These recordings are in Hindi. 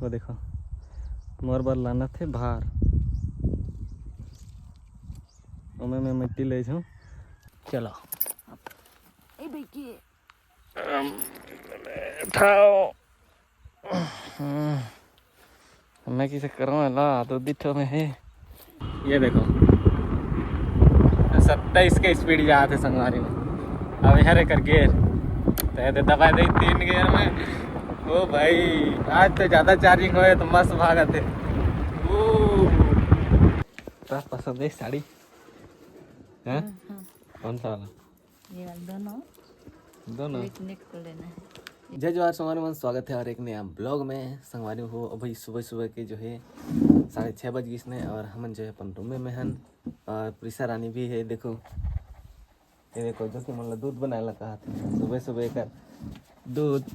वो देखो मोर बर लाना थे भार ओमे मैं मिट्टी ले जाऊँ। चलो उठाओ मैं किसे करूँ ला तो दिठो में है। ये देखो 27 के स्पीड जाते संगवारी में। अब हरे कर गेर तो दबा दी 3 गेर में। ओ भाई आज तो ज़्यादा चार्जिंग हो तो मस्त भागा थे। तो पसंद है साड़ी है? कौन सा वाला? ये वाला दोनों नेट को लेना है। जय जवाहर संगवारी में स्वागत है और एक नया ब्लॉग में। संगवारी हो अभी सुबह सुबह के जो है 6:30 बज गई ने और हम जो है अपन रूम में हन और प्रिसा रानी भी है। देखो ये देखो जो कि मतलब दूध बनाए ला कहा थे सुबह सुबह का दूध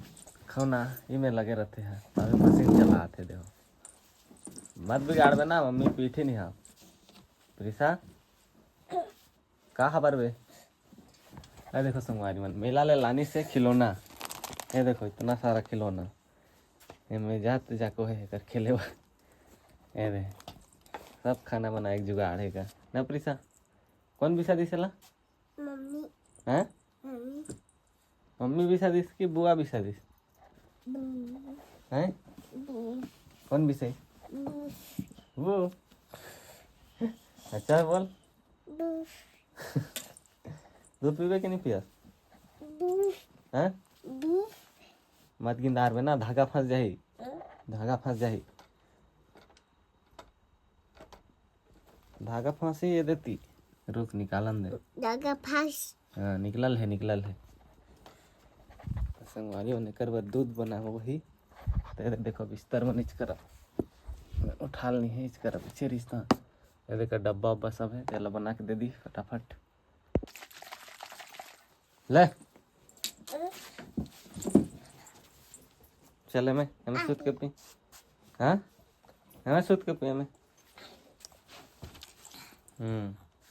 खाना ये में लगे रहते हैं। अभी मशीन चला थे देखो मत बिगाड़ देना मम्मी पीठी नहीं। हाँ प्रिसा का खबर बे? अरे देखो संगवारी मन मेला ले लानी से खिलौना ये देखो इतना सारा खिलौना ये मैं जाते जाको है कर खेले ये दे सब खाना बना एक जुगाड़ है का ना प्रिसा। कौन बिसा दी सला? मम्मी हैं? मम्मी मम्मी बिसा दिस की बुआ बिसा दिस हैं? कौन बिसाई वो? अच्छा बोल दूध पीबे कि नहीं पिया? हैं? मत गिंदार में ना धागा फंस जाही। धागा फंस जाही धागा फंसी ये देती रुक निकालन दे। धागा फंस हाँ निकलल है संगवारी होने कर बाद दूध बना हो वही तेरे देखो बिस्तर में नीच कर उठाल नहीं है इस कर पीछे रिश्ता ये देखो डब्बा उब्बा सब है तेला बना के दे दी फटाफट ले चले मैं हमें सूत के पी। हाँ हमें सूत के पी हमें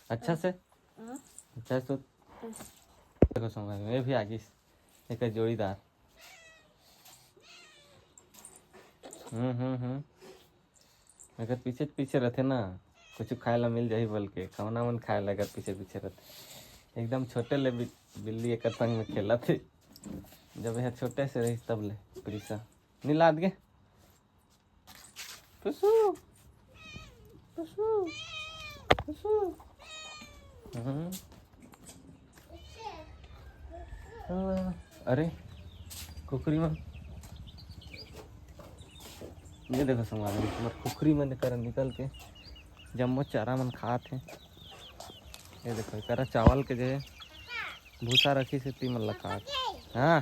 अच्छा से अच्छा सूत। देखो समझ में भी आ गई एक जोड़ीदार। अगर पीछे पीछे रहते ना कुछ खाए ला मिल जाही बोल के खाना मन खाए ला अगर पीछे पीछे रहते। एकदम छोटे ले बिल्ली एक संग में खेला थे जब यह छोटे से रही तब ले प्रिसा नीलाद गे पुसू पुसू पुसू। अरे कुकरी में ये देखो संगवारी तुम्हारे कुकरी में कर निकल के जम्मो चारा मन खात है। ये देखो करा चावल के जो है भूसा रखी से ती मन ला खात। हाँ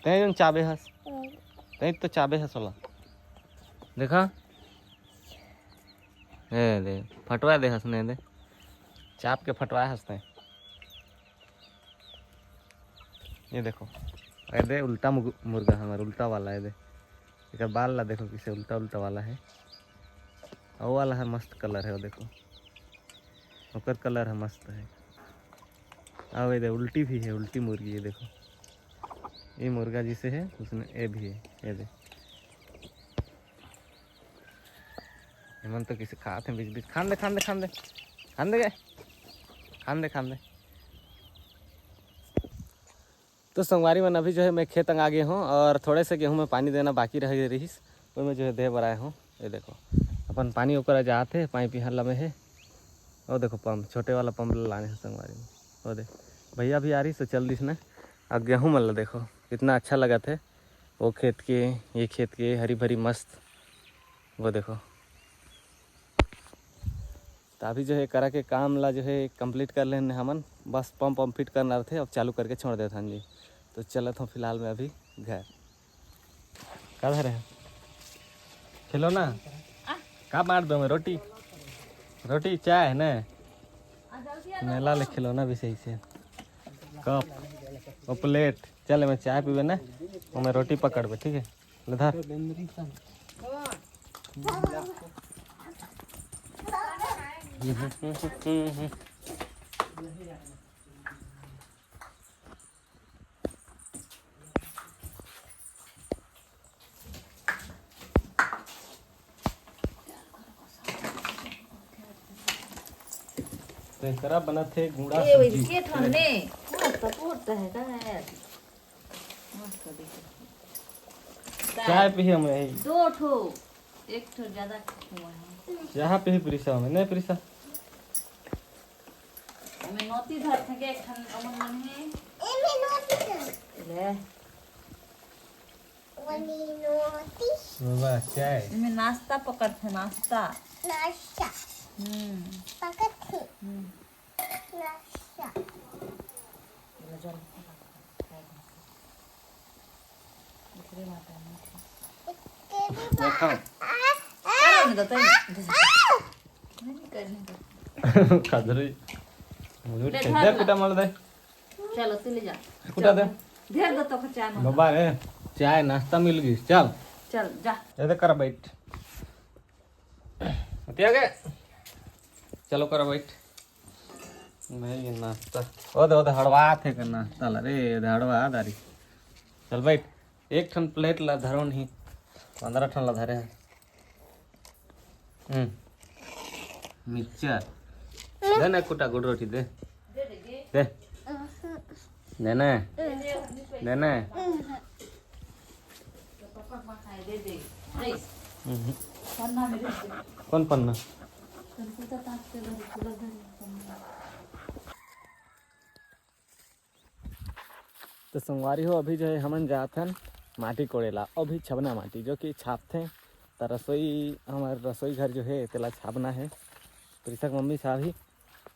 तै चाबे हस तै तो चाबे हस वाला देखा ए दे फटवा दे हंसने दे चाप के फटवाए हंसते। ये देखो ये दे उल्टा मुर्गा हमारा उल्टा वाला है दे एक बाल ला देखो किसे उल्टा उल्टा वाला है वो वाला है मस्त कलर है वो देखो ओकर कलर है मस्त है। अब ये दे उल्टी भी है उल्टी मुर्गी है देखो ये मुर्गा जिसे है उसमें ए भी है ये दे मन तो किसी खाते हैं बीच बीच खान दे खान दे खान दे खान दे गए खान दे खान दे। तो संगवारी मन अभी जो है मैं खेत आ गया हूँ और थोड़े से गेहूँ में पानी देना बाकी रह रही वो मैं जो है दे बनाया हूँ। ये देखो अपन पानी ऊपर जाते पाइप यहाँ लमे है वो देखो पंप छोटे वाला पंप लाने हैं संगवारी में वो देख भैया भी आ रही तो चल दी ना। अब गेहूँ मतलब देखो कितना अच्छा लगा थे वो खेत के ये खेत के हरी भरी मस्त वो देखो। तो अभी जो है करा के काम ला जो है कंप्लीट कर लेने हमन बस पंप फिट करना थे अब चालू करके छोड़ देते हैं जी। तो चलत हूँ फिलहाल मैं अभी घर का धरे खिलो ना का बांट दो मैं रोटी रोटी चाय है ना मेला ले खिलौना भी सही से कप और प्लेट चले मैं चाय पीवे ना वो मैं रोटी पकड़ पे ठीक है ले धर। तो एकरा बना थे गुड़ा ये सब्जी इसके ठंडे मस्त पोत है का है मस्त देखो चाय पी हम यही 2 ठो 1 ठो ज्यादा हुआ है यहाँ पे ही प्रिसा में नहीं प्रिसा मैं नोती धर थे के ठंड अमन मन है एमे नोटी ले वनी नोटी बाबा चाय मैं नाश्ता पकड़ थे नाश्ता नाश्ता पकत थे नाश्ता ले चल दूसरे माता में केबी खाओ नहीं तो नहीं करने दो खादरी मुझे ले ठंडा धर पिटा मार दे चलो तू ले जा कुटा दे धेर दो तो चाय में बाबा रे चाय नाश्ता मिल गई चल चल जा ये कर बैठ आ गए चलो कर बैठ नहीं ये नाश्ता ओदे हड़वा थे कर नाश्ता ला रे हड़वा दारी चल बैठ एक ठन प्लेट ला धरो नहीं 15 ठन ला धरे हैं मिक्सचर दे ना कुटा गुड़ रोटी दे दे देना देना दे दे पन्ना में दे दे कौन पन्ना कंप्यूटर ताक से पूरा घर तो संगवारी हो अभी जो है हमन जात हन माटी कोड़ेला अभी छबना माटी जो कि छापते तो रसोई हमारे रसोई घर जो है तेला छापना है कृषक मम्मी साहब ही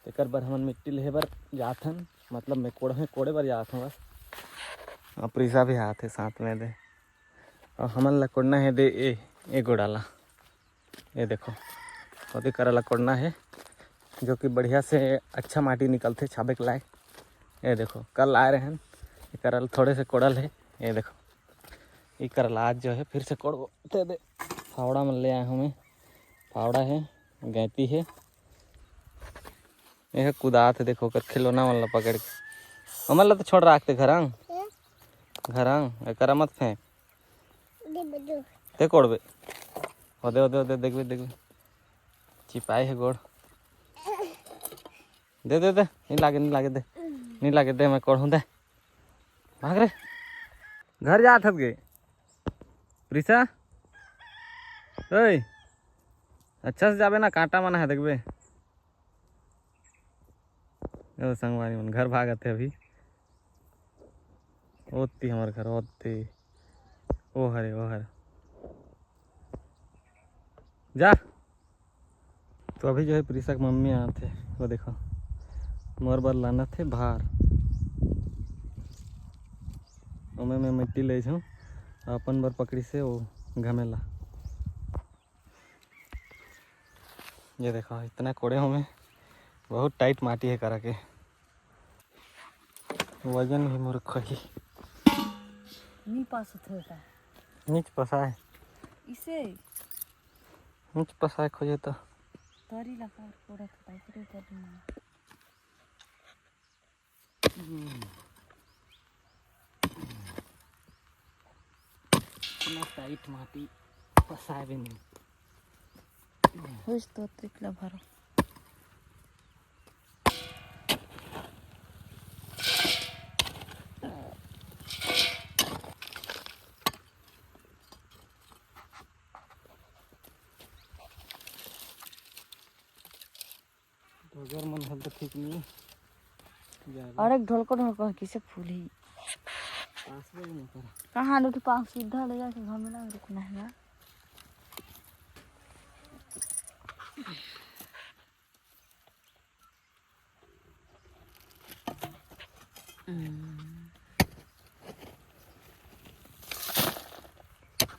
तेकर बर हमन मिट्टी लेहे बर जात हन मतलब मैं कोड़े बर जात हूँ बस और प्रीसा भी आते साथ में दे और हमन ला कोड़ना है दे ए गोड़ाला ये देखो कभी करला कोड़ना है जो कि बढ़िया से अच्छा माटी निकलते छाबे के लायक ये देखो कल आए रहे हैं ये करल थोड़े से कोड़ल है ये देखो ये करल आज जो है फिर से कोड़ते दे फावड़ा में ले आए हमें फावड़ा है गैती है यह कुदात है देखो कर खिलौना वाला पकड़ के हमारे तो छोड़ रखते घरांग करा मत फेंक ते कोड़बे ओदे ओदे ओदे देखबे चिपाई है गोड़ दे दे दे नहीं लागे दे मैं कोड़ूँ दे भाग रे घर जा थक गए प्रीसा ओए अच्छा से जाबे ना कांटा मना है देखबे ओ संगवारी मन घर भागत है अभी ओती हमारे घर ओती ओ हरे जा तो अभी जो है प्रीसा की मम्मी आते हैं वो देखो मोर बर लाना थे भार ओमे मैं मिट्टी ले जाऊँ अपन बर पकड़ी से वो घमेला ये देखो इतना कोड़े हो में बहुत टाइट माटी है करा के वजन भी मोर खही नहीं पास होता है नीच पसाए इसे नीच पसाए खोजे तो तरी लगा कोड़ा था इसे कर ना इतना टाइट माटी पसाए भी नहीं होश तो त्रिकला भरो तो अगर मन हल तो ठीक नहीं और एक ढोलको किसे फूल ही पास में नहीं कर कहाँ लुट पास सीधा ले जाके घर में ना रुकना है ना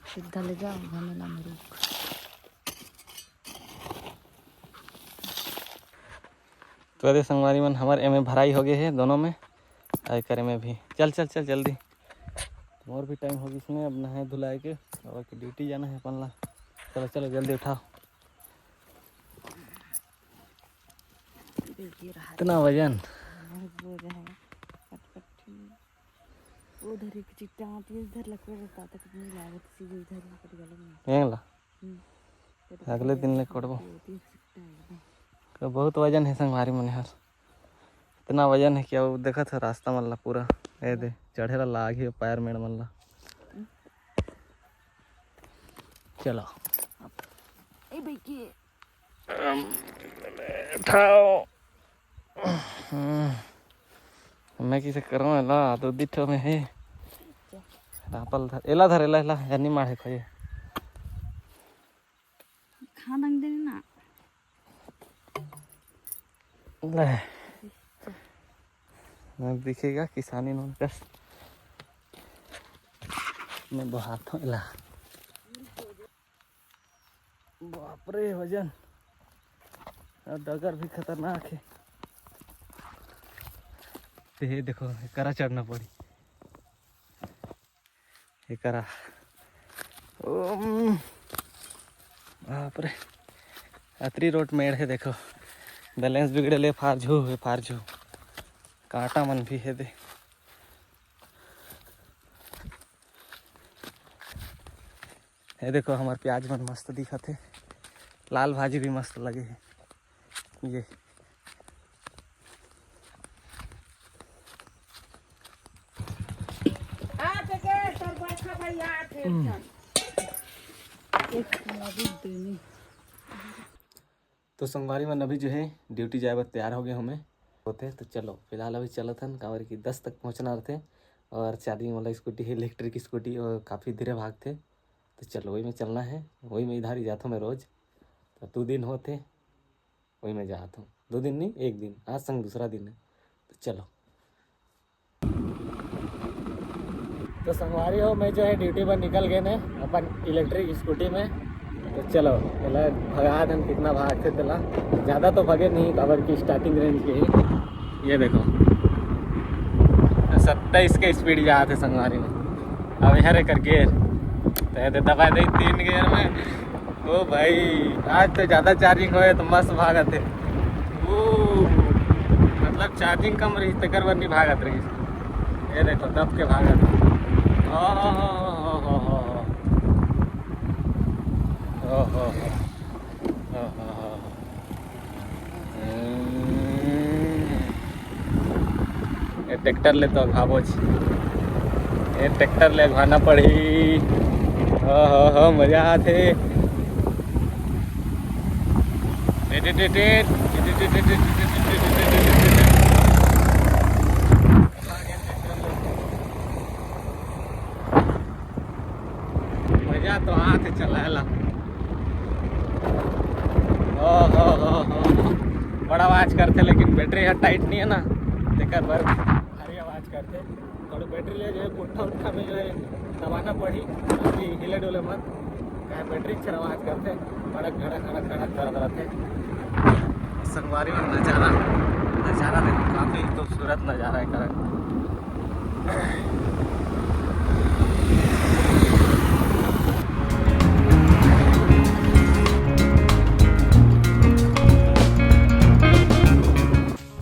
सीधा ले जाओ घमेला में रुक तो अरे संगवारी मन हमारे एम भराई हो गए है दोनों में आई करे में भी चल जल्दी और भी टाइम होगी इसमें अब नहाए धुलाए के और की ड्यूटी जाना है अपन ला चलो जल्दी उठाओ इतना वजन उधर एक चिट्टा आती इधर लकड़ रहता तक नहीं लागत सीधे इधर लकड़ गले में अगले दिन ले कोड़बो बहुत वजन है संगवारी मन यार इतना वजन है क्या वो देखा था रास्ता मन ला पूरा ए दे चढ़ेला लाग ही पैर मेड़ मन ला। चलो ए भाई के उठाओ मैं किसे करूँ ला तो दिठो में है रापल धर एला धर एला एला यानी मारे खोए खा दंग देने ना ले मैं दिखेगा किसानी नोन कस मैं बहाता हूँ एला बाप रे वजन और डगर भी खतरनाक है। ये देखो करा चढ़ना पड़ी ये करा बाप रे अतरी रोड मेड़ है देखो बैलेंस बिगड़े फारझू कांटा मन भी है दे। ये देखो हमार प्याज मन मस्त दिखत है लाल भाजी भी मस्त लगे है ये तो संगवारी मन अभी जो है ड्यूटी जाए बर तैयार हो गए हमें होते तो चलो फिलहाल अभी चलत हन कांवर की 10 तक पहुंचना रहते और चार्जिंग वाला स्कूटी है इलेक्ट्रिक स्कूटी और काफ़ी धीरे भागते तो चलो वही में चलना है वही में इधर ही जाता हूँ मैं रोज़ तो 2 दिन होते वही में जाता हूँ 2 दिन नहीं 1 दिन आज संग दूसरा दिन है तो चलो। तो संगवारी हो मैं जो है ड्यूटी पर निकल गए ने अपन इलेक्ट्रिक स्कूटी में तो चलो पहले भगा दन कितना भागते तेला ज़्यादा तो भगे नहीं काबर की स्टार्टिंग रेंज के ही ये देखो 27 के स्पीड जाते संगवारी में अब यहाँ कर गेयर तो दबा दे 3 गेयर में ओ भाई आज तो ज़्यादा चार्जिंग हो तो मस्त भागत है वो मतलब चार्जिंग कम रही तो कर नहीं भागत रही ये देखो दब के भागत ये ट्रैक्टर ले तो भावो ये ट्रैक्टर ले भाना पड़ी हो मजा आते मजा तो आते चला बड़ा आवाज करते लेकिन बैटरी टाइट नहीं है ना देखकर बार भारी आवाज करते थोड़ी बैटरी ले जो है पुट्ठा उट्ठा में जो है दबाना पड़ी अभी हिले डोले मत क्या बैटरी अच्छा आवाज करते खड़क खड़क रहते संगवारी में नज़ारा देखो काफ़ी खूबसूरत नज़ारा है कड़क।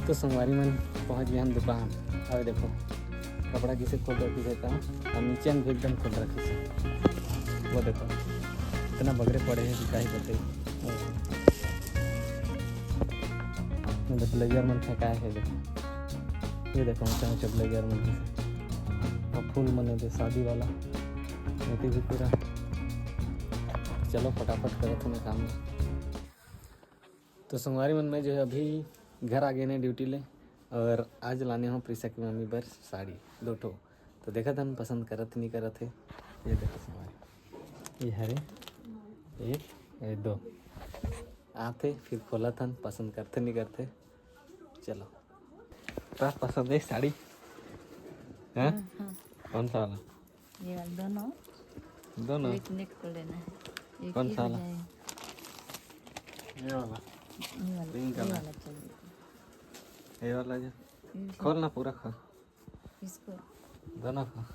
तो संगवारी में पहुंच गए हम दुकान और देखो कपड़ा किसे खोल रखी रहता हूँ और नीचे में भी एकदम खोल रखी से वो देखो इतना बगरे पड़े हैं कि ही बताइए मतलब ब्लेजर मन फेंका है देखो ये देखो ऊँचा ऊँचा ब्लेजर मन की और फूल मन दे शादी वाला मोती भी पूरा। चलो फटाफट करो तुम्हें काम में। तो संगवारी मन में जो है अभी घर आ गए ने ड्यूटी ले और आज लाने हो प्रीसा की मम्मी बर साड़ी 2 ठो तो देखा था पसंद करत नहीं करत है ये देखो संगवारी ये हरे 1 ये 2 आते फिर खोला था पसंद करते नहीं करते। चलो क्या पसंद है साड़ी हैं कौन सा वाला ये वाला दोनों एक नेक को लेना है कौन सा वाला ये वाला पिंक वाला ये वाला जो खोलना पूरा खोल इसको दोनों खोल।